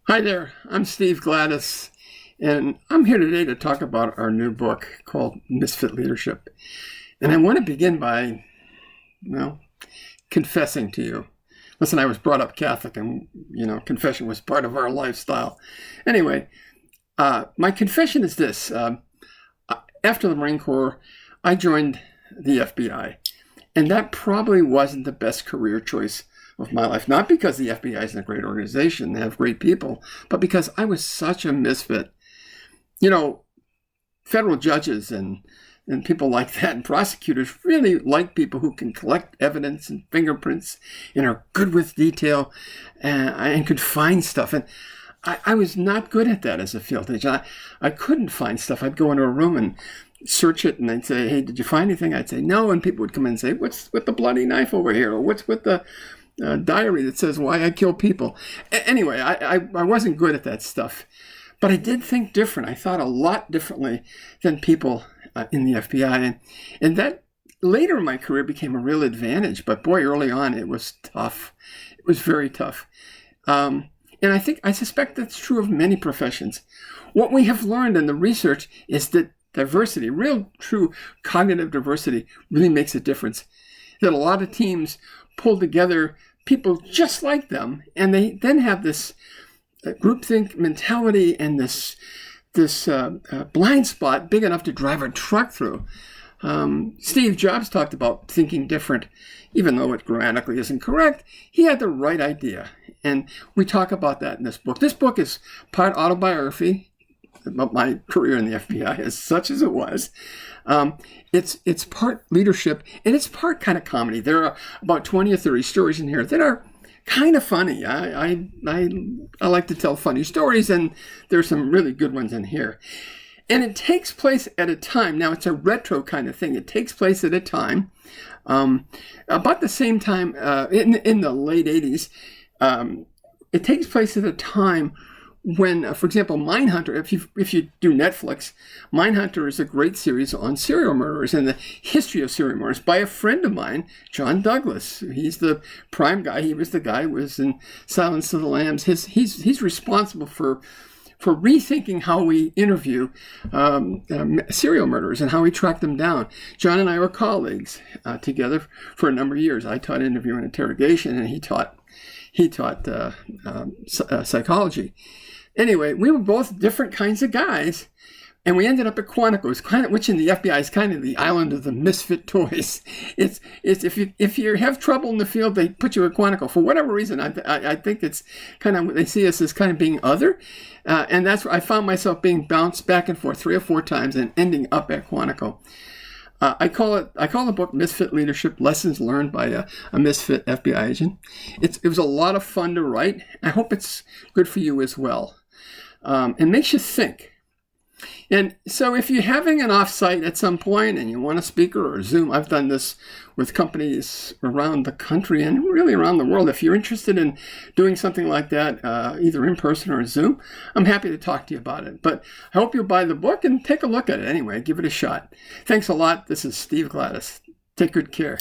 Hi there, I'm Steve Gladys, and I'm here today to talk about our new book called Misfit Leadership. And I want to begin by, well, confessing to you. Listen, I was brought up Catholic, and, confession was part of our lifestyle. Anyway, my confession is this. After the Marine Corps, I joined the FBI, and that probably wasn't the best career choice of my life. Not because the FBI isn't a great organization, they have great people, but because I was such a misfit. Federal judges and people like that and prosecutors really like people who can collect evidence and fingerprints and are good with detail and could find stuff. And I was not good at that as a field agent. I couldn't find stuff. I'd go into a room and search it, and I'd say, "Hey, did you find anything?" I'd say, "No," and people would come in and say, "What's with the bloody knife over here?" Or "What's with the diary that says why I kill people?" Anyway, I wasn't good at that stuff, but I did think different. I thought a lot differently than people in the FBI, and that later in my career became a real advantage. But boy, early on it was tough. It was very tough, and I suspect that's true of many professions. What we have learned in the research is that diversity, real true cognitive diversity, really makes a difference. That a lot of teams pull together people just like them, and they then have this groupthink mentality and this blind spot big enough to drive a truck through. Steve Jobs talked about thinking different, even though it grammatically isn't correct. He had the right idea, and we talk about that in this book. This book is part autobiography about my career in the FBI, as such as it was. It's part leadership, and it's part kind of comedy. There are about 20 or 30 stories in here that are kind of funny. I like to tell funny stories, and there's some really good ones in here. And it takes place at a time. Now, it's a retro kind of thing. It takes place at a time, about the same time, in the late 80s. It takes place at a time when, for example, Mindhunter, if you do Netflix, Mindhunter is a great series on serial murderers and the history of serial murders by a friend of mine, John Douglas. He's the prime guy. He was the guy who was in Silence of the Lambs. He's responsible for rethinking how we interview serial murderers and how we track them down. John and I were colleagues together for a number of years. I taught interview and interrogation, and he taught psychology. Anyway, we were both different kinds of guys, and we ended up at Quantico, which in the FBI is kind of the island of the misfit toys. It's if you have trouble in the field, they put you at Quantico for whatever reason. I think it's kind of, they see us as kind of being other, and that's where I found myself being bounced back and forth 3 or 4 times and ending up at Quantico. I call the book Misfit Leadership, Lessons Learned by a Misfit FBI Agent. It was a lot of fun to write. I hope it's good for you as well. It makes you think. And so if you're having an offsite at some point and you want a speaker or a Zoom, I've done this with companies around the country and really around the world. If you're interested in doing something like that, either in person or Zoom, I'm happy to talk to you about it. But I hope you'll buy the book and take a look at it anyway. Give it a shot. Thanks a lot. This is Steve Gladys. Take good care.